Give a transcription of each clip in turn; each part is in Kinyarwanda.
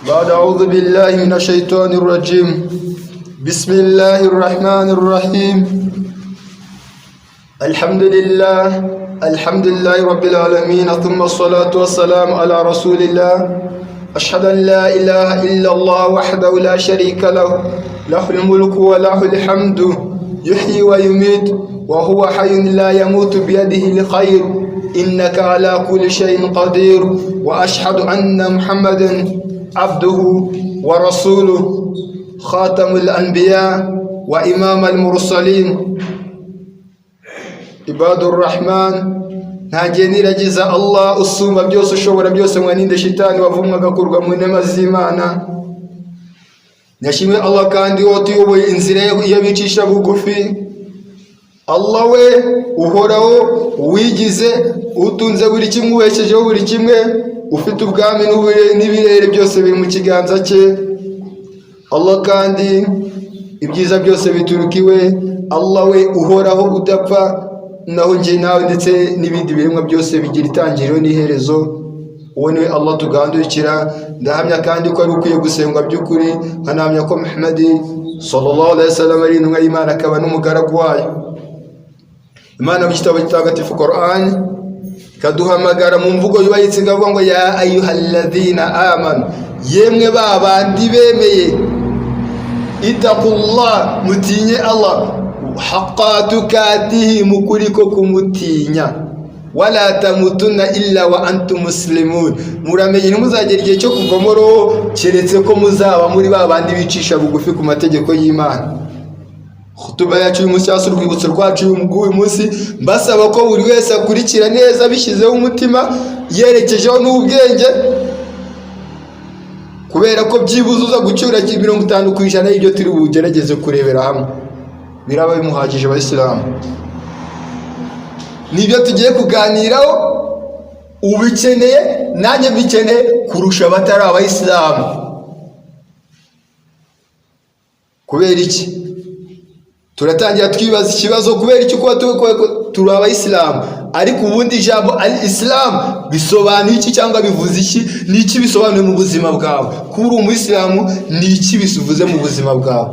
بعد أعوذ بالله من الشيطان الرجيم. بسم الله الرحمن الرحيم. الحمد لله رب العالمين، ثم الصلاة والسلام على رسول الله. أشهد أن لا إله إلا الله وحده لا شريك له، له الملك وله الحمد، يحيي ويميت وهو حي لا يموت، بيده الخير، إنك على كل شيء قدير. وأشهد أن محمدا عبده ورسوله، خاتم الأنبياء وإمام المرسلين. عباد الرحمن، ntageniragiza Allah usumba byose ushobora byose, mwaninde shitani wavumwa agakurwa mu nema z'Imana. Nashimwe Allah kandi wotuyoboye inzira y'abicisha bugufi. Allah we uhoraho, wigize utunze buri kimwe, ubeshejeho buri kimwe, ufite ubwami n'ibirere byose biri mu kiganza cye. Allah kandi ibyiza byose biturukiwe. Allah we uhoraho udapfa, naho nje nawe ndetse n'ibindi biremwa byose bigira itangiriro n'iherezo. Uwo ni Allah tugandukira. Ndahamya kandi ko ari ukwiye gusengwa by'ukuri, nkanamya ko Muhammad sallallahu alaihi wasallam ari intumwa y'Imana, akaba n'umugaragu wayo. Imana mu gitabo gitagatifu Qur'an ikaduhamagara mu mvugo yubayitse, ikavuga ngo ya ayyuhalladhina amanu, yemwe babandi bemeye, itakullah, mutinye Allah, haqqa tukatihi, mukuri ko kumutinya, wala tamutunna illa wa antum muslimun, muramenye ntimuzagera igihe cyo kuvamo roho keretse ko muzaba muri babandi bicisha bugufi ku mategeko y'Imana. Khutuba yacu uyu munsi cyangwa urwibutso rwacu uyu munsi, mbasaba ko buri wese akurikira neza bishyizeho umutima, yerekejeho n'ubwenge, kubera ko byibuzuza gucyura 50% y'ibyo turi bugerageze kurebera hamwe biraba bimuhagije abayisilamu. Nibyo tugiye kuganiraho, ubikeneye nanjye bikeneye kurusha abatari abayisilamu. Kubera iki? Turatangira twibaza ikibazo, kubera iki kuba turi abayisilamu, ariko ubundi ijambo al-Islam bisobanuye iki cyangwa bivuze iki? Ni iki bisobanuye mu buzima bwawe? Kuba uri umuyisilamu ni iki bivuze mu buzima bwawe?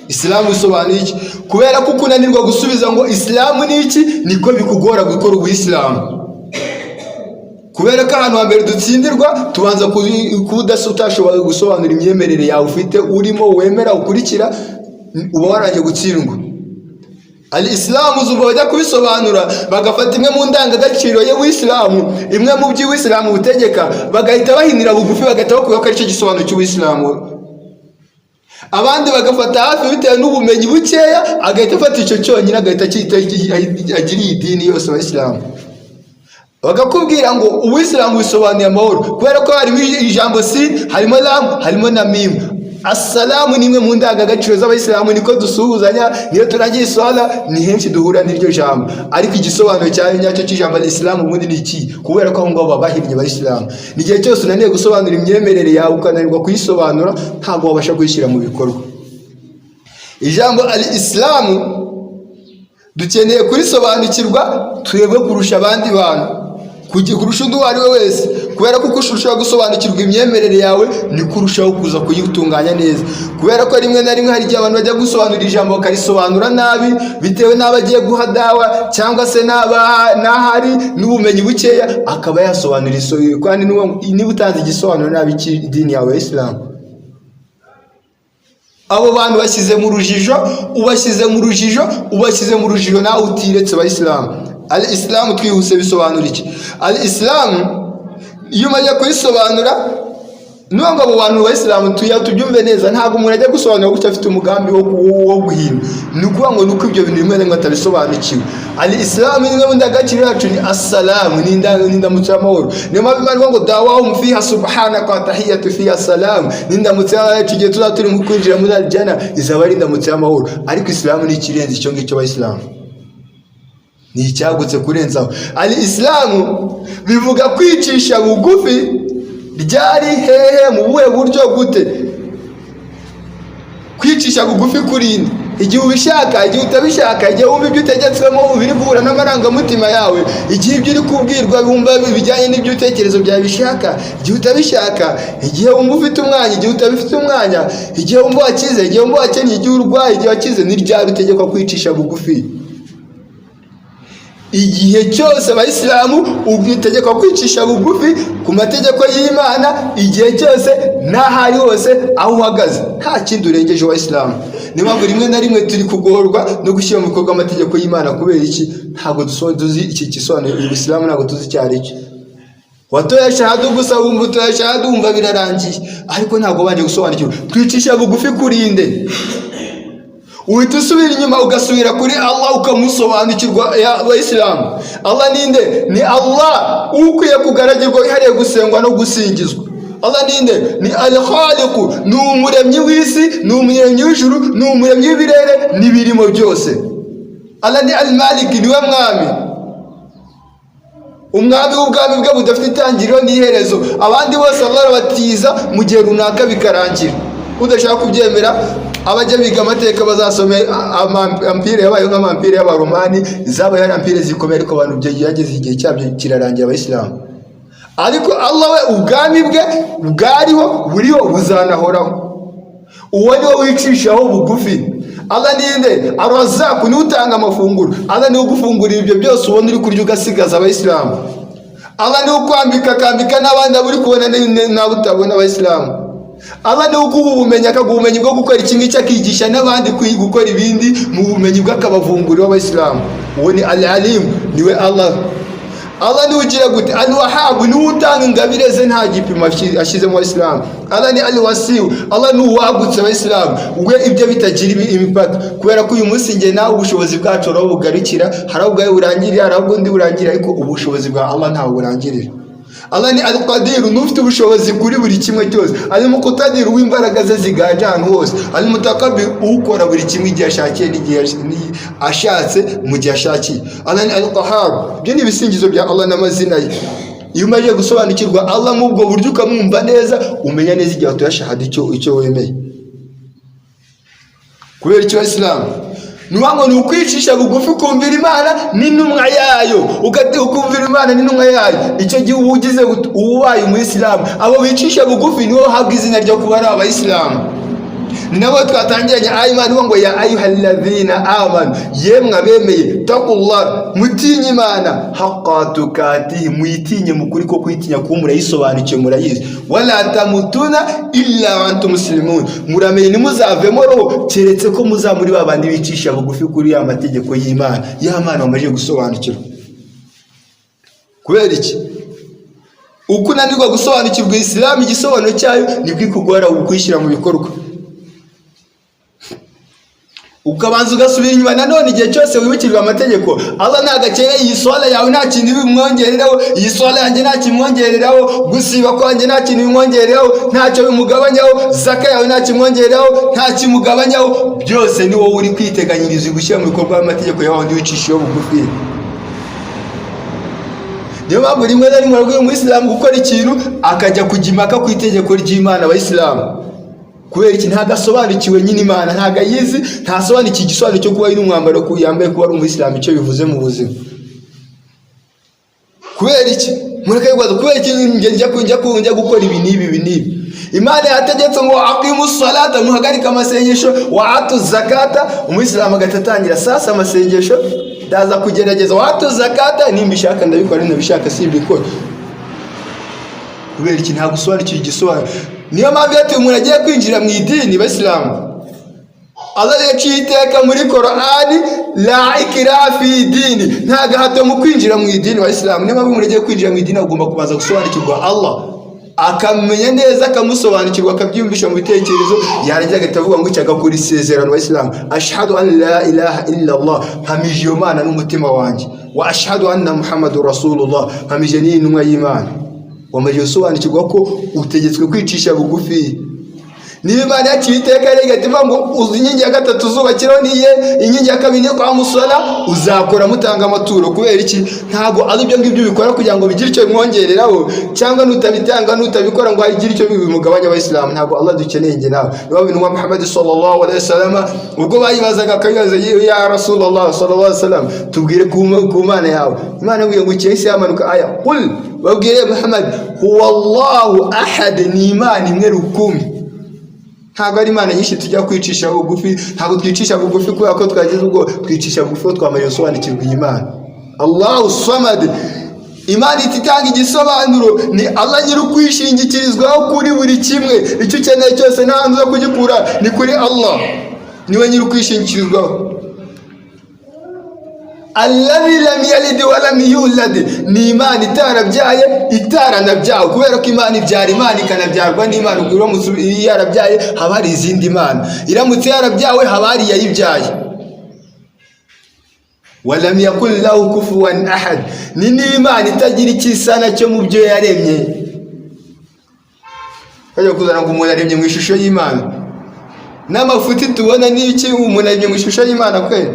Islamu bisobanuye iki? Kubera ko kunanirwa gusubiza ngo Islamu ni iki, niko bikugora gukora ubuyisilamu. Kubera ko ahantu hambere dutsindirwa, tubanza kudashoboye gusobanura imyemerere yawe ufite, urimo wemera ukurikira, uba warangiye gutsindwa. Al-Islamu zuba bajya kubisobanura, bagafata imwe mu ndangagaciro y'Ubuislamu, imwe mu by'Ubuislamu butegeka, bagahita bahinira bugufi, bagahita bakuye ko ari cyo gisobanuro cy'Ubuislamu. Abandi bagafata hafi bitewe n'ubumenyi bukeya, agahita afata icyo cyonyine, agahita agiriye idini yose Abayisilamu. Bagakubwira ngo Ubuislamu bisobanuye amahoro, kubera ko harimo ijambo sin, harimo lam, harimo na mim. Assalamu ni imwe mu ndangagaciro z'Abayisilamu, niko dusuhuzanya niyo turangiye iswala, ni henshi duhura n'iryo jambo. Ariko igisobanuro cyayo nyacyo cy'ijambo al-Islam ubundi ni iki? Kubera ko ngo babahinnye Abayisilamu. Ni igihe cyose unaniye gusobanura imyemerere yawe, ukananirwa kuyisobanura, ntabwo wabasha kuyishyira mu bikorwa. Ijambo al-Islam dukeneye kurisobanukirwa twebwe kurusha abandi bantu, kurusha undi uwo ari we wese, kubera ko uko ushobora gusobanukirwa imyemerere yawe ni kurushaho kuza kuyitunganya neza. Kubera ko rimwe na rimwe hari igihe abantu bajya gusobanura ijambo bakarisobanura nabi, bitewe n'abo agiye guha dawa, cyangwa se n'ahari n'ubumenyi bukeya, akaba yasobanura isobanuro, kandi niba utanze igisobanuro nabi cy'idini yawe ya Islam, abo bantu bashyize mu rujijo, ubashyize mu rujijo nawe utiretse Abayisilamu. Al-Islam twihuse bisobanura iki? Al-Islam iyo umaze kuyisobanura, nuko abo bantu b'Abayisilamu tubyumve neza, ntabwo umuntu ajya gusobanura gutya afite umugambi wo guhimba. Ni ukuvuga ngo nuko ibyo bintu bimwe ngo atabisobanukiwe. Al-Islam ni imwe mu ndangagaciro yacu, ni assalamu, ni indamutso y'amahoro. Niyo mpamvu Imana ngo dawahum fiha subhanaka wa tahiyatu fiha salam, ni indamutso yacu igihe tuzaba turi mu kwinjira muri al-Jannah, izaba ari indamutso y'amahoro. Ariko Islam ni ikirenze icyo ngicyo Abayisilamu, ni icyagutse kurenzaho. Al-Islamu bivuga kwicisha bugufi. Ryari hehe, mu buhe buryo, gute? Kwicisha bugufi kurinde igihe ubishaka, igihe utabishaka, igihe wumva ibyo utegetswemo biri guhura n'amarangamutima yawe, igihe ibyo uri kubwirwa wumva bijyanye n'ibyo utekerezo byawe bishaka, igihe utabishaka, igihe wumva ufite umwanya, igihe utabifite umwanya, igihe wumva wakize, igihe wumva wakennye, igihe urwaye, igihe wakize, ni ryari utegekwa kwicisha bugufi? Igihe cyose abayisilamu utegekwa kwicisha bugufi ku mategeko y'Imana, igihe cyose n'aho ari hose aho uhagaze, nta kindi urengeje abayisilamu. Niyo mpamvu rimwe na rimwe turi kugorwa no gushyira mu bikorwa amategeko y'Imana. Kubera iki? Ntabwo tuzi iki gisobanuro. Ubuyisilamu ntabwo tuzi icyo ari cyo. Watoye shahada gusa, wumva utoye shahada wumva birarangiye, ariko ntabwo baje gusobanukirwa twicisha bugufi kurinde. Uhita usubira inyuma ugasubira kuri Allah ukamusobanukirwa. Abayisilamu, Allah ninde? Ni Allah ukwiye kugaragirwa, wihariye gusengwa no gusingizwa. Allah ninde? Ni Al-Khaliq, ni umuremyi w'isi, ni umuremyi w'ijuru, ni umuremyi w'ibirere n'ibirimo byose. Allah ni Al-Malik, niwe mwami, umwami w'ubwami bwe budafite itangiriro n'iherezo. Abandi bose Allah arabatiza mu gihe runaka bikarangira. Udashaka kubyemera, abajya biga amateka bazasome ampire yabaye nk'amampire y'abaromani, zabaye ari ampire zikomeye, ariko abantu byageze igihe cyabyo kirarangira abayisilamu. Ariko Allah we ubwami bwe bwariho, buriho, buzanahoraho. Uwo ni wo wicishaho bugufi. Allah ninde? Ar-Razzaq, ni utanga amafunguro. Allah ni ugufungurira ibyo byose ubona uri kurya ugasigaza abayisilamu. Allah ni ukwambika akambika n'abandi uri kubona nawe utabona abayisilamu. Allah ni uguha ubumenyi, akaguha ubumenyi bwo gukora iki ngiki, akigisha n'abandi gukora ibindi mu bumenyi bwe, akabavungurira abayisilamu. Uwo ni Al-Alim, niwe Allah. Allah ni ugira gute? Al-Wahhab, ni utanga ingabire ze nta gipimo ashize mu Islam. Allah ni Al-Wasi, Allah ni uwagutse abayisilamu, we ibyo bitagira imipaka. Kubera ko uyu munsi nge nawe ubushobozi bwacu aho bugarukira, hari ubwawe burangirira, hari ubwo burangirira, ariko ubushobozi bwa Allah ntaho burangirira. Allah ni Al-Qadir, n'ufite ubushobozi kuri buri kimwe cyose. Al-Muqtadir, w'imbaraga ze ziganje ahantu hose. Al-Mutakabbir, ukora buri kimwe igihe ashakiye n'igihe ashatse mu gihe ashakiye. Allah ni Al-Qahhar. Ibyo ni ibisingizo bya Allah n'amazina ye. Iyo umaze gusobanukirwa Allah mu bwo buryo ukamwumva neza, umenya neza igihe watoye shahada icyo wemeye. Kubera icyo Islam nuwango ni ukwicisha bugufi, kumvira Imana n'intumwa yayo, ukumvira Imana n'intumwa yayo. Icyo gihe ubugize ubaye umuyisilamu. Abo bicisha bugufi nibo habwa izina ryo kuba ari abayisilamu. Ni nabo twatangiranye Imana ngo ya ayyuhalladhina amanu, yemwe abemeye, taqullah, mutinye Imana, haqqa tukatihi, muyitinye mukuri ko kwitinya ko murayisobanukiye murayizi. Wala tamutuna illa wa antum muslimun, muramenye nimuzavemo roho keretse ko muzamuri babandi bicisha bugufi kuri ya mategeko y'Imana, ya Mana bamaze gusobanukirwa. Kubera iki? Ukunanirwa gusobanukirwa Islam, igisobanuro cyayo ni kwikugora ukwishyira mu bikorwa, ukabanza ugasubira inyuma. Nanone igihe cyose wibukirwa amategeko, Allah ntagakeneye iyi swala yawe nta kintu bimwongereraho, iyi swala yanjye nta kimwongereraho, gusiba kwanjye nta kintu bimwongereraho, ntacyo bimugabanyaho, zaka yawe nta kimwongereraho, nta kimugabanyaho. Byose ni wowe uri kwiteganyiriza gushyira mu bikorwa amategeko yawe ndi wicishiyeho bugufi. Niyo mpamvu rimwe na rimwe rw'uyu Muislamu gukora ikintu akajya kujya impaka ku itegeko ry'Imana abayisilamu. Kubera iki? Ntagasobanukiwe nyine Imana, ntago ayizi, ntasobanukiye igisobanuro cyo kuba ari n'umwambaro ko yambaye kuba ari umuyisilamu icyo bivuze mu buzima. Kubera iki? Mureke gwaza, kubera iki njya gukora ibi n'ibi. Imana yategetse ngo aqimus salata, muhagarika amasengesho, wa atu zakata. Umuyisilamu agatatangira sasa amasengesho ndaza kugerageza, wa atu zakata, nimbishaka ndabikora, nabishaka simbikora. Kubera iki? Nta gusobanukira igisobanuro. Niyo mpamvu yatuye umuntu agiye kwinjira mu idini Basilamu, Allah yaciye iteka muri Qur'ani, la ikraha fi dini, nta gahato mu kwinjira mu idini Basilamu. Niyo mpamvu umuntu agiye kwinjira mu idini agomba kubanza gusobanukirwa Allah, akamenya neza, akamusobanukirwa, akabyumvisha mu bitekerezo, yarangiza agatavuga ngo cyagakora isezerano Basilamu, ashhadu an la ilaha illa Allah, mpamije iyo Mana n'umutima wanjye, wa ashhadu anna Muhammadur Rasulullah, mpamije ni intumwa y'Imana. Wamaze gusobanukirwa ko utegetswe kwicisha bugufi. niba Imana yaciye iteka rigativuga ngo uzi inkingi ya gatatu uzubakiraho niye, inkingi ya kabiri kwa musala uzakora mutanga amaturo. Kubera iki? Ntago ari ibyo ngibyo bikora kugira ngo bigire icyo bimwongereraho, cyangwa nutabitanga nutabikora ngo hagire icyo bimugabanya abayisilamu. Ntago Allah dukeneye nge nawe. Niba bintu Muhammad sallallahu alaihi wasallam ubwo bayibazaga akabibaza, ya Rasulullah sallallahu alaihi wasallam tubwire ku Mana yawe. Imana ngo cyese yamanuka aya qul babwire Muhammad huwa Allahu ahad, ni Imana imwe rukumbi. Ntabwo ari Imana nyinshi tujya kwicisha bugufi, ntabwo twicisha bugufi kubera ko twagize ubwo twicisha bugufi twamariye sobanukirwa Imana. Allahu samad, Imana ititanga igisobanuro, ni Allah nyiri kwishingikirizwaho kuri buri kimwe. Icyo ukeneye cyose nta hantu zo kugikura, ni kuri Allah, niwe nyiri kwishingikirizwaho. Alladhi lam yalid wa lam yulad, ni Imana itarabyaye itaranabyawe. Kubera ko Imana ibyara, Imana ikanabyarwa n'Imana. Ubwo uramutse yarabyaye haba hari izindi Imana, iramutse yarabyawe haba hari yayibyaye. Walam yakul lahu kufuwan ahad, ni Imana itagira ikisana cyo mu byo yaremye. Kajya kuzana ngo umuntu yaremye mu ishusho y'Imana, n'amafuti tubona n'iki umuntu yaremye mu ishusho y'Imana kweli?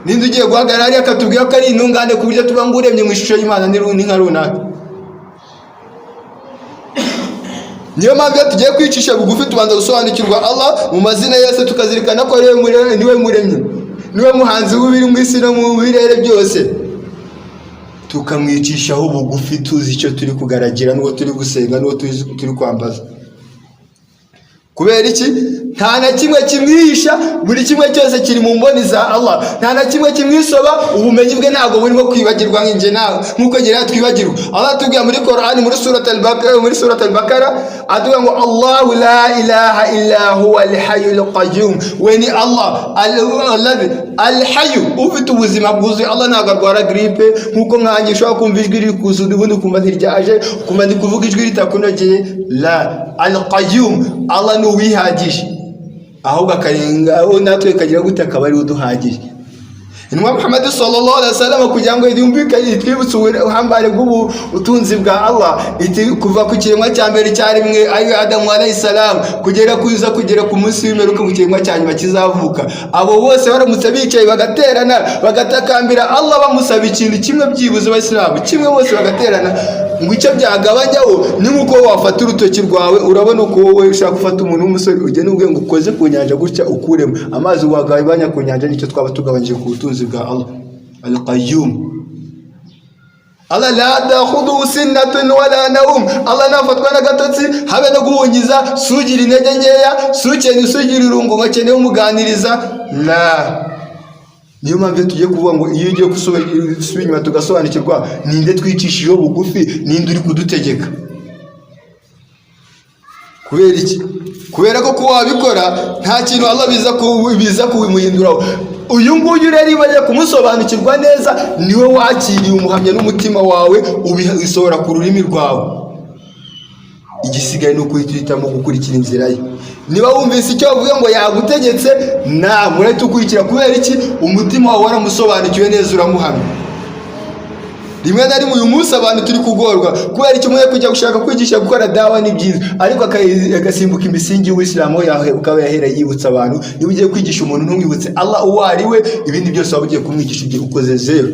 Ninde ugiye guhagarara ari akatubwira ko ari intungane ku buryo tuba ngo uremye mu ishusho y'Imana ni nka runaka? Niyo mpamvu iyo tugiye kwicisha bugufi tubanza gusobanukirwa Allah mu mazina yose, tukazirikana ko niwe muremye, niwe muhanzi w'ibiri mu isi no mu birere byose, tukamwicishaho bugufi tuzi icyo turi kugaragira, n'uwo turi gusenga, n'uwo turi kwambaza. Kubera iki? Nta na kimwe kimwihisha, buri kimwe cyose kiri mu mboni za Allah. Nta na kimwe kimwisoba, ubumenyi bwe ntabwo burimo kwibagirwa nk'inje nawe nk'uko ngira twibagirwa. Allah atubwira muri Qur'an muri surat al-Baqara atubwira ngo Allahu la ilaha illa huwa al-hayyul qayyum, we ni Allah al-hayy, ufite ubuzima bwuzuye. Allah ntabwo arwara grippe nk'uko nkanjye ushobora kumva ijwi riri kuzuza ubundi ukumva ntiryaje, ukumva ndi kuvuga ijwi ritakunogeye. La al-qayyum, Allah ni uwihagije, ahubwo akarengaho natwe kagira gute akaba ari uduhagije. Intumwa Muhammad sallallahu alaihi wasallam kugira ngo yumvikane twibutse ubuhambare bw'ubutunzi bwa Allah, iti kuva ku kiremwa cya mbere cyarimwe ayo Adamu alayhi salam kugera ku munsi w'imperuka ku kiremwa cya nyuma kizavuka, abo bose baramutse bicaye bagaterana bagatakambira Allah bamusaba ikintu kimwe, byibuze Abayisilamu kimwe bose bagaterana, ngo icyo byagabanyaho ni nkuko wafata urutoki rwawe, urabona uko wowe ushaka gufata umuntu w'umusore ugene ubwe ngo ukoze ku nyanja gutya ukuremo amazi wagabanya ku nyanja, nicyo twaba tugabanyije ku butunzi bwa Allah al-Qayyum. Allah la ta'khudhu sinatun wala nawm, Allah nafatwa na gatotsi habe no guhungiza, sugira intege nkeya, sugira irungu ngakene umuganiriza. La, niyo mpamvu tugiye kuvuga ngo iyo ugiye gusubira inyuma tugasobanukirwa ninde twicishijeho bugufi, ninde uri kudutegeka. Kubera iki? Kubera ko kuba wabikora nta kintu Allah biza kubimuhinduraho. Uyu nguyu rero ibaye kumusobanukirwa neza, niwe wakiriye umuhamya n'umutima wawe, ubisohora ku rurimi rwawe. Igisigaye no kwititamo gukurikira inzira ye. Niba wumvise icyo avuga ngo yagutegetse, na murete ukurikira. Kubera iki? Umutima wawe waramusobanukiwe neza, uramuhamya. Rimwe na rimwe uyu munsi abantu turi kugorwa kubera iki umwe kujya gushaka kwigisha gukora dawa ni byiza, ariko agasimbuka imisingi y'Ubuislamu yawe ukaba yahera yibutsa abantu. Niba ugiye kwigisha umuntu ntumwibutse Allah uwo ari we, ibindi byose waba ugiye kumwigisha ugiye ukoze zero,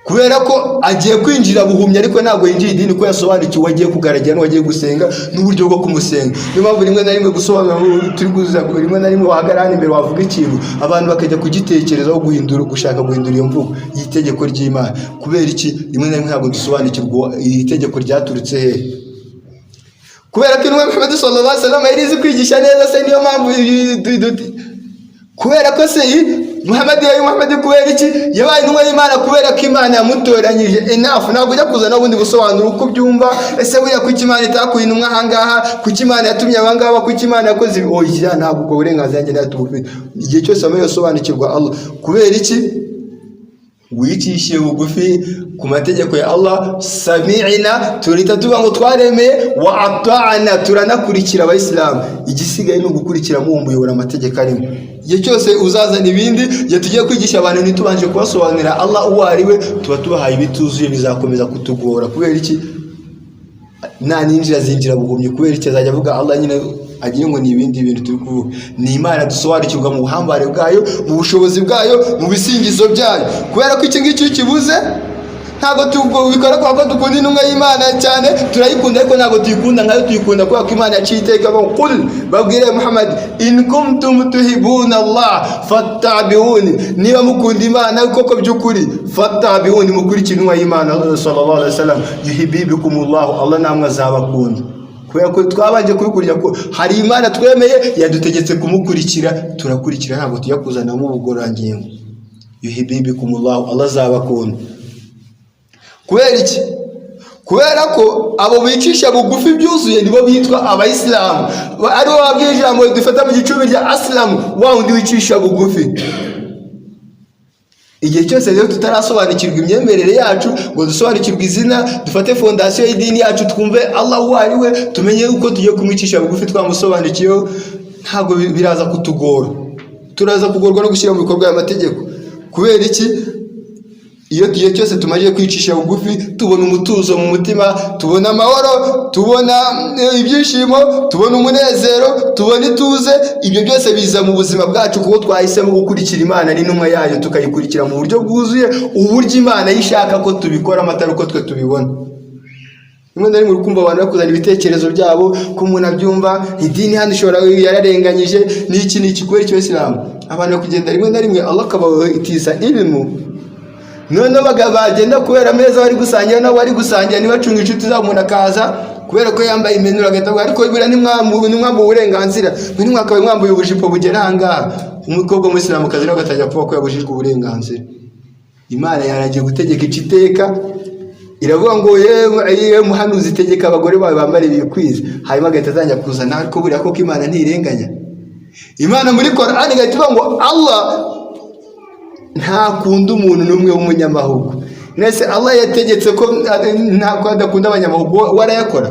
kubera ko agiye kwinjira buhumya, ariko ntabwo yinjira idini ko yasobanukiwe agiye kugaragara n'uwagiye gusenga n'uburyo bwo kumusenga. Niyo mpamvu rimwe na rimwe gusobanura turi kuza, rimwe na rimwe wahagarara imbere wavuga ikintu abantu bakajya kugitekerezaho gushaka guhindura iyo mvugo y'itegeko ry'Imana. Kubera iki? Rimwe na rimwe ntabwo dusobanukirwa iri tegeko ryaturutse he. Kubera ko Intumwa Muhammad sallallahu alaihi wasallam yarizi kwigisha neza, se niyo mpamvu kubera ko se Muhammad kubera iki yabaye intumwa y'Imana? Kubera ko Imana yamutoranyije enough. Ntabwo ujya kuzana ubundi busobanuro uko byumva, ese buriya kuki Imana itakuye intumwa ahangaha, kuki Imana yatumye abangaba, kuki Imana yakoze oya, ntabwo ubwo burenganzira njye natubufite. Igihe cyose amaye yasobanukirwa Allah. Kubera iki? Wicishe bugufi ku mategeko ya Allah. Sami'na, turita tuvuga ngo twaremeye, wa ata'na, turanakurikira Abayisilamu. Igisigaye ni ugukurikira muyobora amategeko arimo. Igihe cyose uzazana ibindi, igihe tugiye kwigisha abantu ntitubanje kubasobanurira Allah uwo ari we, tuba tubahaye ibituzuye, bizakomeza kutugora. Kubera iki? Nta ninjira zinjira buhumye. Kubera iki? Azajya avuga Allah nyine agira ngo ni ibindi bintu turi kuvuga. Ni Imana dusobanukirwa mu buhambare bwayo, mu bushobozi bwayo, mu bisingizo byayo. Kubera ko iki ngiki kibuze ntabwo tubikora kuko dukunda intumwa y'Imana cyane, turayikunda ariko ntabwo tuyikunda nkayo tuyikunda kubera ko Imana yaciye iteka ngo qul, babwire Muhammad, in kuntum tuhibuna Allah fattabi'uni, niba mukunda Imana koko by'ukuri fattabi'uni, mukurikire intumwa y'Imana sallallahu alaihi wasallam, yuhibbukumullah, Allah namwe azabakunda. Kubera ko twabanje kubikurira ko hari Imana twemeye yadutegetse kumukurikira, turakurikira ntabwo tujya kuzana mu bugorangingo. Yuhibbukumullah, Allah azabakunda. Kubera iki? Kubera ko abo bicisha bugufi byuzuye nibo bitwa abayisilamu, aribo babwiye ijambo dufata mu gicumbi rya asilamu, wa undi wicisha bugufi. Igihe cyose rero tutarasobanukirwa imyemerere yacu ngo dusobanukirwe izina, dufate fondasiyo y'idini yacu, twumve Allah uwo ari we, tumenye uko tugiye kumwicisha bugufi twamusobanukiyeho, ntabwo biraza kutugora. Turaza kugorwa no gushyira mu bikorwa y'amategeko. Kubera iki? Iyo gihe cyose tumaze kwicisha bugufi, tubona umutuzo mu mutima, tubona amahoro, tubona ibyishimo, tubona umunezero, tubona ituze. Ibyo byose biza mu buzima bwacu kuko twahisemo gukurikira Imana n'intumwa yayo, tukayikurikira mu buryo bwuzuye, uburyo Imana yishaka ko tubikora, amatara uko twe tubibona. Rimwe na rimwe ukumva abantu bakuzana ibitekerezo byabo ko umuntu abyumva idini hano ishobora yararenganyije n'iki kubera icyo Islam. Abantu bakugenda rimwe na rimwe Allah akabahitiza ilmu, none bagenda kubera ameza bari gusangira nabo bari gusangira, ntibacunga inshuti zabo, umuntu akaza kubera ko yambaye imenura agatavuga ariko bira nimwambu uburenganzira, nimwakabaye mwambuye ubujipo bugera ahangaha. Umukobwa w'Umusilamukazi nawe agatangira kuvuga ko yabujijwe uburenganzira. Imana yaragiye gutegeka iciteka, iravuga ngo yewe muhanuzi itegeka abagore bawe bambare bikwiza, hanyuma agahita azajya kuzana ariko buriya koko Imana ntirenganya. Imana muri Qur'an igahita ivuga ngo Allah ntakunda umuntu n'umwe w'umunyamahugu. Nese Allah yategetse ko adakunda abanyamahugu, warayakora.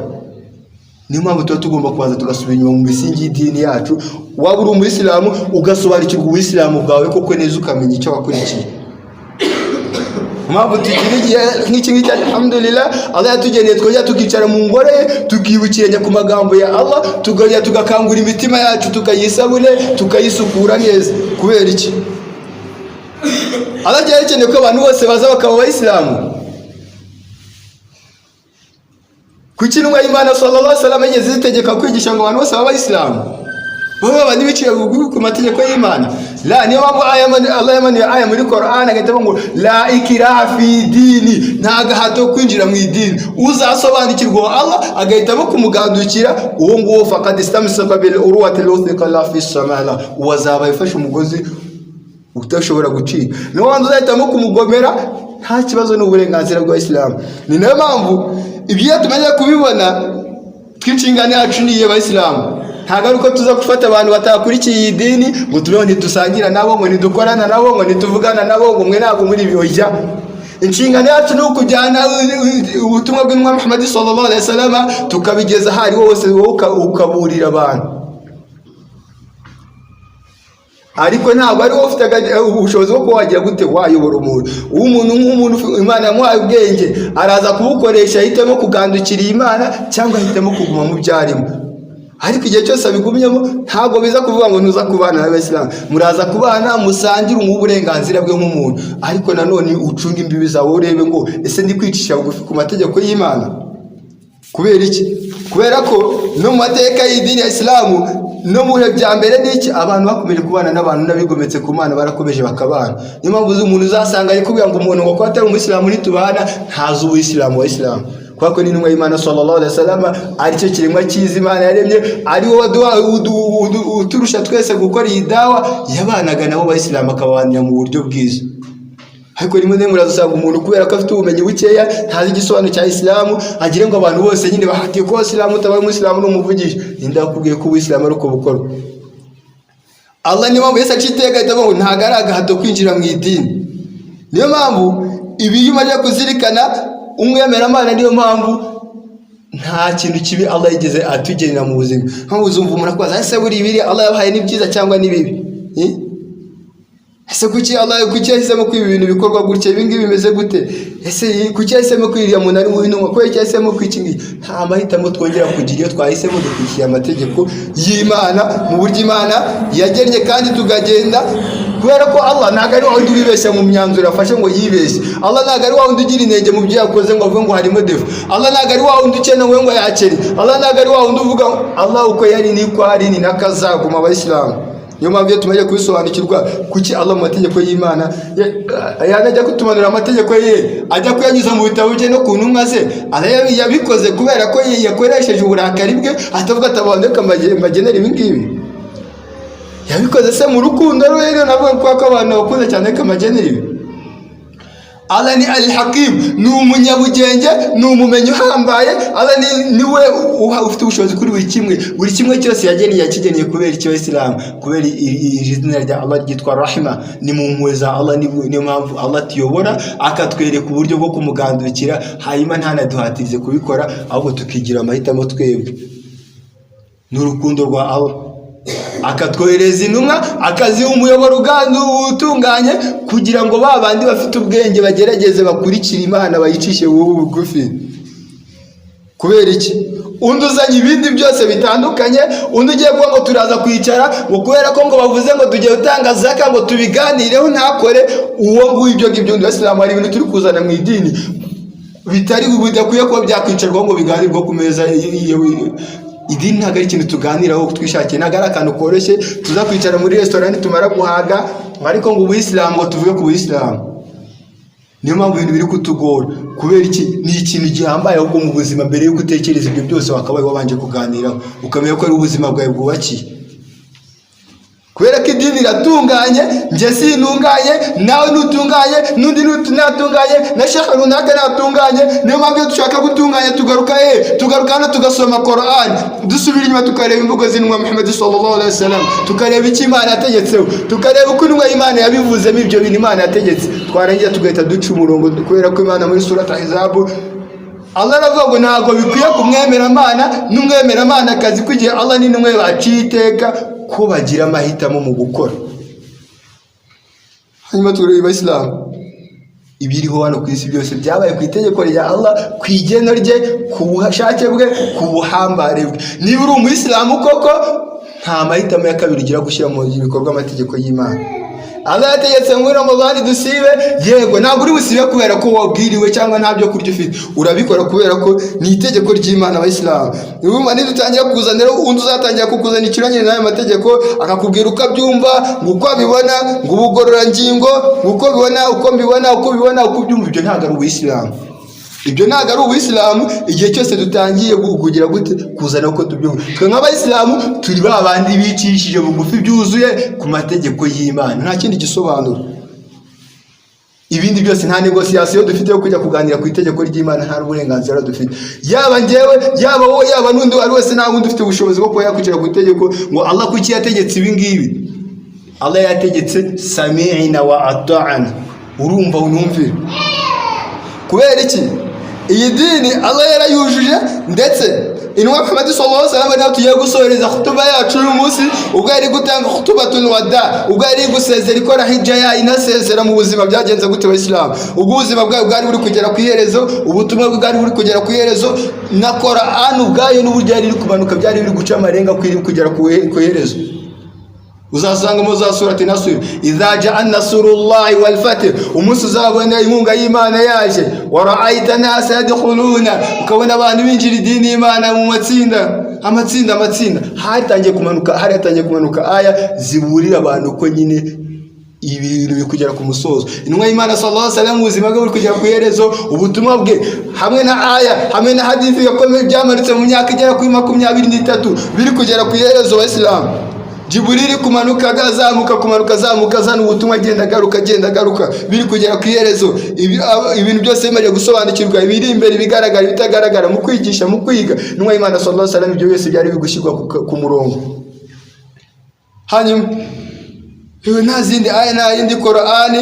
Niyo mpamvu tuba tugomba kubanza tugasubira inyuma mu misingi y'idini yacu. Waba uri umuyisilamu ugasobanukirwa ubuyisilamu bwawe koko neza, ukamenya icyo wakurikiye. Mpamvu tugira igihe nk'iki ngiki, alhamdulillah, Allah yatugeneye twajya tukicara mu ngore tukibukiranya ku magambo ya Allah, tukajya tugakangura imitima yacu, tukayisabune, tukayisukura neza. Kubera iki? Allah yakeneye ko abantu bose baza bakaba abayisilamu. Kuki intumwa y'Imana sallallahu alaihi wasallam yageze itegeka kwigisha ngo abantu bose baba abayisilamu, baba bandi biciye ku mategeko y'Imana? La, niyo mpamvu Allah yamanuye aya muri Qur'an agahita ngo la ikraha fi dini, nta gahato kwinjira mu idini. Uzasobanukirwa Allah agahitamo kumugandukira, uwo nguwo faqad istamsaka bil urwati al-wuthqa la fi samala, wazaba yafashe umugozi utashobora gucika. Niyo mpamvu uzahitamo kumugomera, nta kibazo n'uburenganzira bwa Islam. Ni nayo mpamvu ibyo tumenye kubibona tw'inshingano yacu niye Abayisilamu. Ntabwo ari uko tuza gufata abantu batakurikiye iyi dini ngo tubeho ntidusangira nabo, ngo ntidukorana nabo, ngo ntituvugana nabo, ngo mwe ntabwo muri ibyo. Inshingano yacu ni ukujyana ubutumwa bw'Intumwa Muhammad sallallahu alaihi wasallam tukabigeza ahari hose, ukaburira abantu. Ariko ntabwo ari wowe ufite ubushobozi bwo kuwagira gute wayobora umuntu. Nk'umuntu Imana yamuhaye ubwenge, araza kubukoresha, ahitamo kugandukira Imana cyangwa ahitamo kuguma mu byarimo. Ariko igihe cyose abigumyemo ntabwo biza kuvuga ngo ntuza kubana n'Abayisilamu. Muraza kubana, musangire uburenganzira bwe nk'umuntu, ariko nanone ucunga imbibi zawe, urebe ngo ese ndi kwicisha bugufi ku mategeko y'Imana. Kubera iki? Kubera ko no mu mateka y'idini ya Islamu no mu bihe bya mbere n'iki, abantu bakomeje kubana n'abantu n'abigometse ku Mana, barakomeje bakabana. Niyo mpamvu umuntu uzasanga ari kubwira ngo umuntu ngo ko atari umuyisilamu ntitubana, ntazi ubuyisilamu wa Islamu. Kwako n'intumwa y'Imana sallallahu alaihi wasallam ari cyo kiremwa cyiza Imana yaremye, ari wowe uturusha twese gukora iyi dawa, yabanaga nabo Abayisilamu akabanira mu buryo bwiza. Ariko rimwe na rimwe urazasanga umuntu kubera ko afite ubumenyi bukeya, ntazi igisobanuro cya Islamu, agira ngo abantu bose nyine bahatiye ko Islamu utabaye umuyisilamu n'umuvugisha. Ndakubwiye ko ubuyisilamu ari uko bukorwa. Allah niyo mpamvu Yesu acitega ahitavuga ngo ntabwo ari agahato kwinjira mu idini. Niyo mpamvu ibi umaze kuzirikana umwemeramana, niyo mpamvu nta kintu kibi Allah yigeze atugenera mu buzima. Nko uzumva umuntu akwaza ese buri ibiri Allah yabahaye ni byiza cyangwa ni bibi? ese kuki Allah kuki yahisemo ko ibintu bikorwa gutya ibi ngibi bimeze gute ese kuki yahisemo ko iriya muntu ari mu bintu ko yahisemo ko iki nta mahitamo twongera kugira iyo twahisemo dukurikiye amategeko y'Imana mu buryo Imana yagennye kandi tugagenda kubera ko Allah ntago ari wundi wibeshya mu myanzuro afashe ngo yibeshye Allah ntago ari wundi ugira intege mu byo yakoze ngo avuge ngo harimo defu Allah ntago ari wundi ukenewe ngo yakere Allah ntago ari wundi uvuga Allah uko yari niko ari ni nakazaguma abayisilamu niyo mpamvu tumaze kubisobanukirwa kuki Allah mu mategeko y'Imana yanajya kutumanura amategeko ye ajya kuyanyuza mu bitabo bye no ku ntumwa ze yabikoze kubera ko yakoresheje uburakari bwe atavuga atabandeka mbagenera ibi ngibi yabikoze se mu rukundo rero navuga ko abantu bakunze cyane kamagenera ibi Allah ni al-Hakim ni umunyabugenge ni umumenyi uhambaye Allah niwe ufite ubushobozi kuri buri kimwe cyose yageniye yakigeniye kubera icyo Islam kubera izina rya Allah ryitwa Rahima ni mu mpuhwe za Allah niyo mpamvu Allah tuyobora akatwereka uburyo bwo kumugandukira hanyuma ntanaduhatirize kubikora ahubwo tukigira amahitamo twebwe n'urukundo rwa Allah akatwohereza intumwa akaziha umuyoboro utunganye kugira ngo babandi bafite ubwenge bagerageze bakurikira Imana bayicishe bugufi kubera iki undi uzanye ibindi byose bitandukanye undi ugiye kuba ngo turaza kwicara ngo kubera ko ngo bavuze ngo tugiye gutanga zaka ngo tubiganireho ntakore uwo nguwo ibyo ngibyo Abasilamu hari ibintu turi kuzana mu idini bitari bidakwiye kuba byakwicarwaho ngo biganirwe ku meza idini ntabwo ari ikintu tuganiraho twishakiye ntabwo ari akantu koroshye tuza kwicara muri restaurant tumara guhaga ariko ngo ubuyisilamu ngo tuvuge ku buyisilamu niyo mpamvu ibintu biri kutugora kubera iki ni ikintu gihambaye ahubwo mu buzima mbere yo gutekereza ibyo byose wakabaye wabanje kuganiraho ukamenya ko ari ubuzima bwawe bwubakiye kubera ko idini iratunganye njye sinunganye nawe ntutunganye n'undi ntatunganye na shekhe runaka ntatunganye niyo mpamvu iyo dushaka gutunganya tugaruka hano tugasoma Qur'an dusubira inyuma tukareba imvugo z'intumwa Muhammad sallallahu alaihi wasallam tukareba icyo Imana yategetseho tukareba uko intumwa y'Imana yabivuzemo ibyo bintu Imana yategetse twarangira tugahita duca umurongo kubera ko Imana muri surata Ahzab Allah aravuga ngo ntabwo bikwiye kumwemeramana n'umwemeramana akazi kugihe Allah ni n'umwe baciye iteka ko bagira amahitamo mu gukora hanyuma tureba Abasilamu ibiriho hano ku isi byose byabaye ku itegeko rya Allah ku igeno rye ku bushake bwe ku buhambare bwe niba uri umuyisilamu koko nta mahitamo ya kabiri ugira gushyira mu bikorwa amategeko y'Imana Allah yategetse ngo Ramadani dusibe yego ntabwo uri busibe kubera ko wabwiriwe cyangwa nta byo kurya ufite urabikora kubera ko ni itegeko ry'Imana Abasilamu niba nidutangira kuzanira undi uzatangira kukuzana ikiranye n'ayo mategeko akakubwira uko abyumva ngo uko abibona ngo ubugororangingo uko mbibona uko ubyumva ibyo ntabwo ari ubuyisilamu ibyo ntabwo ari ubuyisilamu igihe cyose dutangiye kugira gute kuzana uko tubyumva twe nk'Abayisilamu turi babandi bicishije bugufi byuzuye ku mategeko y'Imana nta kindi gisobanuro ibindi byose nta negociation dufite yo kujya kuganira ku itegeko ry'Imana nta uburenganzira dufite yaba ngewe yaba wowe yaba n'undi wari wese nta wundi ufite ubushobozi bwo kuba yakwicara ku itegeko ngo Allah kuki yategetse ibi ngibi Allah yategetse sami'ina wa ata'ana urumva unumvira kubera iki iyi dini Allah yarayujuje ndetse intumwa Muhammad sallallahu alaihi wasallam nawe tugiye gusoreza khutuba yacu uyu munsi ubwo yari gutanga khutubatul wada ubwo yari gusezera ikora hijja inasezera mu buzima byagenze gute Abasilamu ubwo ubuzima bwawe bwari buri kugera ku iherezo ubutumwa bwari buri kugera ku iherezo na Qur'an ubwayo n'uburyo yari kumanuka byari biri guca amarenga kugera ku iherezo uzasanga mu za surati Nasr idha ja'a nasrullahi wal fath umunsi uzabona inkunga y'Imana yaje wara'aita nas yadkhuluna ukabona abantu binjira idini y'Imana mu amatsinda hatangiye kumanuka aya ziburira abantu ko nyine ibintu bikugera ku musozo intumwa y'Imana sallallahu alaihi wasallam ubuzima bwe buri kugera ku iherezo ubutumwa bwe hamwe na aya hamwe na hadithi yakomeye byamanutse mu myaka igera kuri 23 biri kugera ku iherezo Abasilamu Jibril kumanuka azamuka zana ubutumwa agenda agaruka biri kugera ku iherezo ibintu byose bimaze gusobanukirwa ibiri imbere bigaragara bitagaragara mu kwigisha mu kwiga n'umwe Imana sallallahu alaihi wasallam ibyo byose byari bigushyirwa ku murongo hanyuma nta zindi aya nta yindi Qur'ani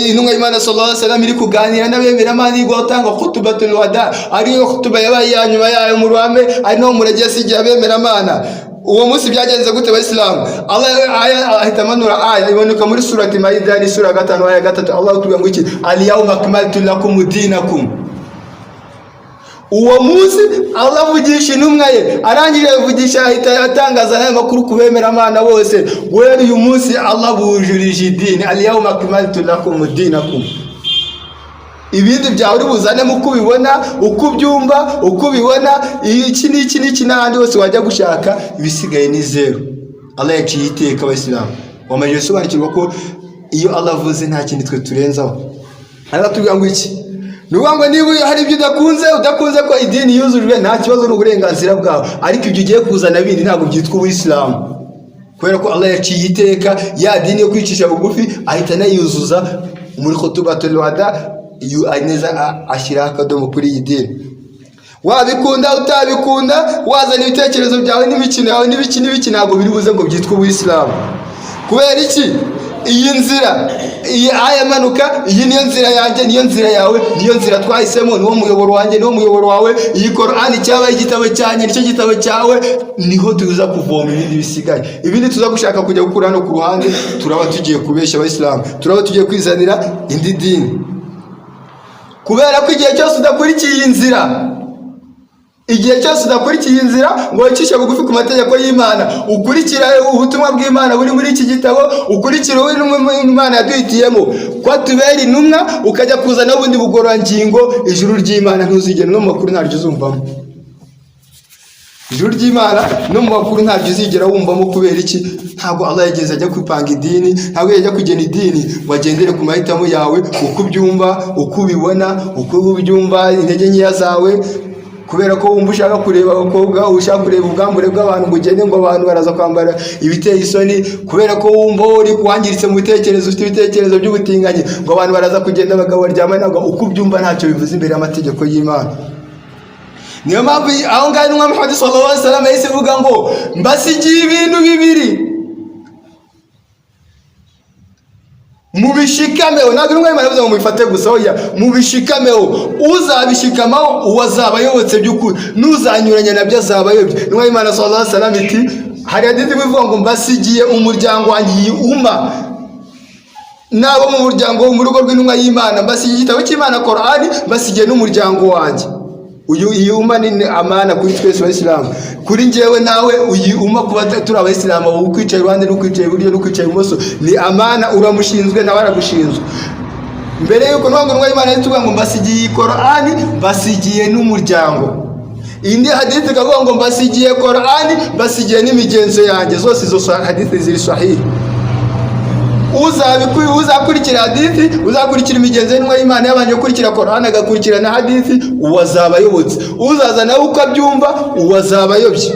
intumwa y'Imana sallallahu alaihi wasallam iri kuganira n'abemeramana iri gutanga khutubatul wada ariyo khutuba yabaye ya nyuma yayo mu ruhame ari no muragesi igihe abemeramana uwo munsi byagenze gute abayisilamu? Allah ahita amanura aya iboneka muri surati Maida ni sura 5 aya 3. Allah atubwira ngo iki, al-yawma akmaltu lakum dinakum. Uwo munsi Allah avugisha intumwa ye, arangije avugisha ahita atangaza aya makuru kubemera Imana bose, wera uyu munsi Allah bujurije idini, al-yawma akmaltu lakum dinakum. Ibindi byawe uri buzane mu kubibona, uko ubyumva, uko ubibona, iki n'iki n'ahandi hose wajya gushaka, ibisigaye ni zero. Allah yaciye iteka abayisilamu. Wamaze gusobanukirwa ko iyo Allah avuze nta kindi twe turenzaho. Allah atubwira ngo iki, nuvuga ngo niba hari ibyo udakunze ko idini yuzujwe, nta kibazo n'uburenganzira bwawe, ariko ibyo ugiye kuzana bindi ntabwo byitwa ubuyisilamu, kubera ko Allah yaciye iteka ya dini yo kwicisha bugufi ahita anayuzuza muri khutubatul wada. Aneza ashyiraho akadomo kuri iyi dini. Wabikunda utabikunda, wazana ibitekerezo byawe n'imikino yawe n'ibiki ntabwo biri buze ngo byitwe ubuyisilamu. Kubera iki? Iyi nzira, iyi aya manuka, iyi niyo nzira yanjye, niyo nzira yawe, niyo nzira twahisemo, niwo muyoboro wanjye, niwo muyoboro wawe. Iyi Qur'ani cyabaye igitabo cyanjye, nicyo gitabo cyawe, niho tuza kuvoma ibindi bisigaye. Ibindi tuza gushaka kujya gukura hano ku ruhande, turaba tugiye kubeshya abayisilamu, turaba tugiye kwizanira indi dini. Kubera ko igihe cyose udakurikiye iyi nzira, igihe cyose udakurikiye inzira ngo wicishe bugufi ku mategeko y'Imana, ukurikira ubutumwa bw'Imana buri muri iki gitabo, ukurikira Imana yaduhitiyemo ko tubera intumwa, ukajya kuzana ubundi bugororangingo, ijuru ry'Imana ntuzigera no makuru ntaryo uzumvamo. Ijuru ry'Imana no mu makuru ntaryo uzigera wumvamo. Kubera iki? Ntabwo Allah yageze ajya kwipanga idini, ntabwo yajya kugena idini wagendere ku mahitamo yawe, uko ubyumva, uko ubibona, uko ubyumva, intege nkeya zawe. Kubera ko wumva ushaka kureba abakobwa, ushaka kureba ubwambure bw'abantu, ngo ugende ngo abantu baraza kwambara ibiteye isoni, kubera ko wumva uri kwangiritse mu bitekerezo, ufite ibitekerezo by'ubutinganyi, ngo abantu baraza kugenda abagabo baryamana, uko ubyumva ntacyo bivuze imbere y'amategeko y'Imana. Niyo mpamvu aho ngaho n'umwami Muhammad sallallahu alaihi wasallam yahise avuga ngo mbasigiye ibintu bibiri, mubishikameho. Ntabwo n'umwami aravuze ngo mubifate gusa, oya, mubishikameho. Uzabishikamaho uwo azaba ayobotse by'ukuri, n'uzanyuranya nabyo azaba ayobye. N'umwami Imana sallallahu alaihi wasallam iti, hari hadith ivuga ngo mbasigiye umuryango wanjye, iyi umma nabo mu muryango mu rugo rw'intumwa y'Imana, mbasigiye igitabo cy'Imana Qur'ani, mbasigiye n'umuryango wanjye. Iyi umma ni amana kuri twese abayisilamu, kuri njyewe nawe. Iyi umma kuba turi abayisilamu, wowe ukwicaye iruhande n'ukwicaye iburyo n'ukwicaye ibumoso, ni amana uramushinzwe nawe aragushinzwe. Mbere yuko n'uwo Imana yituvuga ngo mbasigiye Qur'ani, mbasigiye n'umuryango. Indi hadith ikavuga ngo mbasigiye Qur'ani, mbasigiye n'imigenzo yanjye. Zose izo hadith ziri sahihi. Uzakurikira hadithi, uzakurikira imigenzo y'intumwa y'Imana yabanje gukurikira Qur'an, agakurikira na hadithi, uwo azaba ayobotse. Uzaza nawe uko abyumva, uwo azaba ayobye.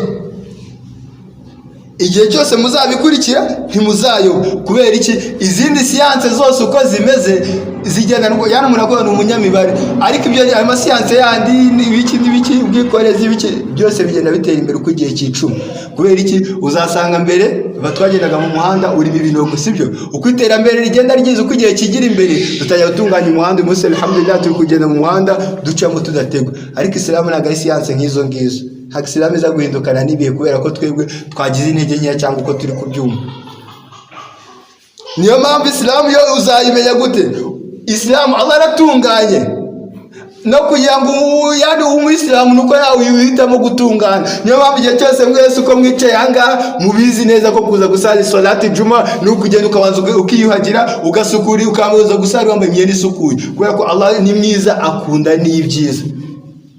Igihe cyose muzabikurikira ntimuzayoba. Kubera iki? Izindi siyanse zose uko zimeze zigenda, yana murakoze ni umunyamibare, ariko ibyo ayo masiyanse yandi n'ibiki ubwikorezi ibiki byose bigenda bitera imbere uko igihe cyicuma. Kubera iki? Uzasanga mbere batwagendaga mu muhanda uri bibinogo, sibyo? Uko iterambere rigenda ryiza, uko igihe kigira imbere, tutajya gutunganya umuhanda. Umunsi alhamdulillah turi kugenda mu muhanda ducamo tudategwa. Ariko Islamu ntabwo ari siyanse nk'izo ngizo. Ntabwo Islamu iza guhindukana n'ibihe kubera ko twebwe twagize intege nkeya cyangwa uko turi kubyumva. Niyo mpamvu Islamu yo uzayimenya gute? Islamu Allah aratunganye, no kugira ngo yani umuyisilamu nuko nawe wihitamo gutungana. Niyo mpamvu igihe cyose mwese uko mwicaye ahangaha mubizi neza ko kuza gusali salati juma ni ukugenda ukabanza ukiyuhagira, ugasukura, ukamuza gusali wambaye imyenda isukuye. Kubera ko Allah ni mwiza, akunda n'ibyiza.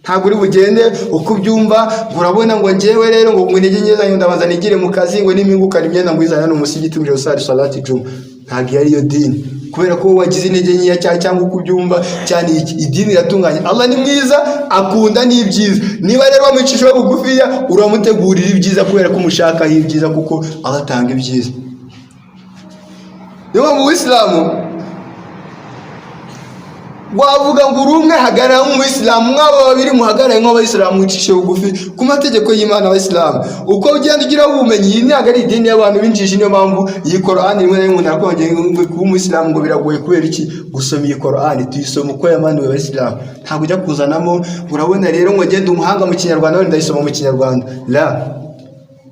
Ntabwo uri bugende uko ubyumva ngo urabona ngo njyewe rero ngo intege nke zanjye ndabanza nigire mu kazi, ngo nimingukana imyenda ngo izana n'umusigiti muri usali salati juma. Ntabwo ari yo dini. Kubera ko wagize intege nkeya cyangwa uko ubyumva cyane, idini iratunganye. Allah ni mwiza, akunda n'ibyiza. Niba rero wamwicisha bugufiya, uramutegurira ibyiza kubera ko umushakaho ibyiza, kuko Allah atanga ibyiza. Niyo mu Islamu wavuga ngo urumwe hagarara nk'umuyisilamu, mwaba babiri muhagarare nk'abayisilamu, mwicishe bugufi ku mategeko y'Imana. Abayisilamu uko ugenda ugira ubumenyi, iyi ntabwo ari idini y'abantu binjije. Niyo mpamvu iyi Qur'ani rimwe na rimwe narakongeye ngo kuba umuyisilamu ngo biragoye. Kubera iki? Gusoma iyi Qur'ani tuyisoma uko yamanuwe abayisilamu, ntabwo ujya kuzanamo urabona rero ngo ngende umuhanga mu kinyarwanda wenda ndayisoma mu kinyarwanda. La,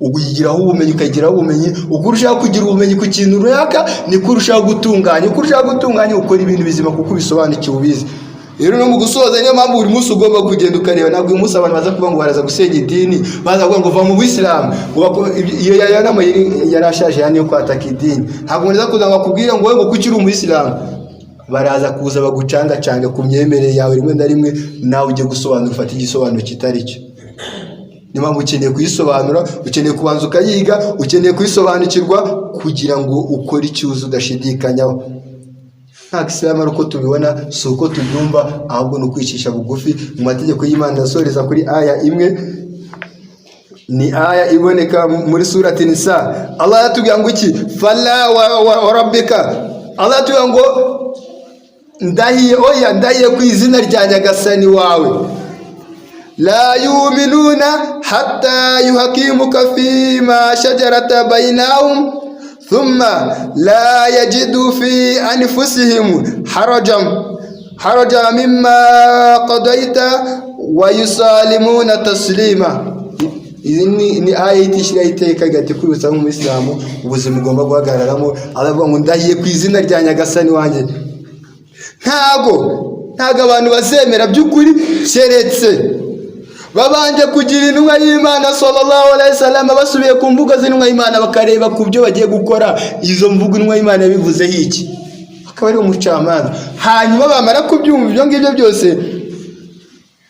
uyigiraho ubumenyi, ukagiraho ubumenyi. Uko urushaho kugira ubumenyi ku kintu runaka niko urushaho gutunganya, uko urushaho gutunganya ukora ibintu bizima kuko ubisobanukiwe ubizi. Rero no mu gusoza niyo mpamvu buri munsi ugomba kugenda ukareba. Ntabwo uyu munsi abantu baza kuvuga ngo baraza gusenya idini, baza kuvuga ngo va mu Buyisilamu, iyo nama yarashaje yani yo kwataka idini. Ntabwo neza kuza bakubwira ngo wowe ngo kuki uri umuyisilamu, baraza kuza bagucangacanga ku myemerere yawe rimwe na rimwe, nawe ujye gusobanura, ufata igisobanuro kitari cyo. Niyo mpamvu ukeneye kuyisobanura, ukeneye kubanza ukayiga, ukeneye kuyisobanukirwa kugira ngo ukore icyuzi udashidikanyaho. Nta Islam ari uko tubibona, si uko tubyumva, ahubwo ni ukwicisha bugufi mu mategeko y'Imana. Asoreza kuri aya imwe, ni aya iboneka muri surati Nisa. Allah yatubwira ngo iki? Fala wa rabbika, Allah yatubwira ngo ndahiye ku izina rya Nyagasani wawe, la yu'minuna hatta yuhakimuka fima shajarata bainahum thumma la yajidu fi anfusihim harajan mimma qadaita wa yusallimuna taslima. Izi ni aya itishira iteka gati kwibutsa mu Islamu ubuzima ugomba guhagararamo. Aravuga ngo ndahiye ku izina rya Nyagasani wanjye. Ntago abantu bazemera by'ukuri keretse babanje kugira intumwa y'Imana sallallahu alaihi wasallam, basubiye ku mvugo z'intumwa y'Imana bakareba ku byo bagiye gukora izo mvugo intumwa y'Imana yabivuzeho iki, akaba ari umucamanza. Hanyuma bamara kubyumva ibyo ngibyo byose,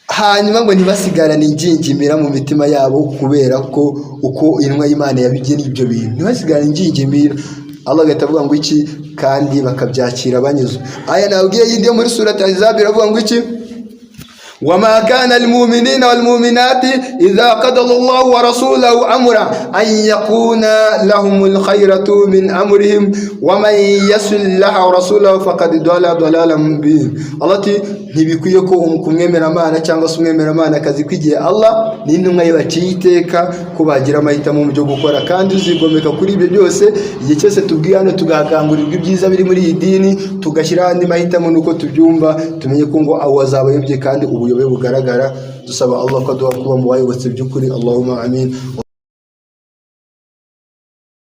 hanyuma ngo ntibasigarane ingingimira mu mitima yabo, kubera ko uko intumwa y'Imana yabigena ibyo bintu, ntibasigarane ingingimira. Allah agahita avuga ngo iki? Kandi bakabyakira banyuzwe. Aya nabwiye yindi yo muri surati Ahzab iravuga ngo iki? وما كان للمؤمنين والمؤمنات إذا قضى الله ورسوله أمرا أن يكون لهم الخيرة من أمرهم ومن يعص الله ورسوله فقد ضل ضلالا مبينا. Allah ntibikwiye ko kumwemera Imana cyangwa se umwemera Imana akazi kwigiye Allah n'intumwa ye baciye iteka ko bagira amahitamo mu byo gukora, kandi uzigomeka kuri ibyo byose. Igihe cyose tubwiye hano tugakangurirwa ibyiza biri muri iyi dini, tugashyira andi mahitamo nuko tubyumva, tumenye ko ngo abo bazabayobye kandi ubuyobe bugaragara. Dusaba Allah ko aduha kuba mu bayobotse by'ukuri. Allahumma amin.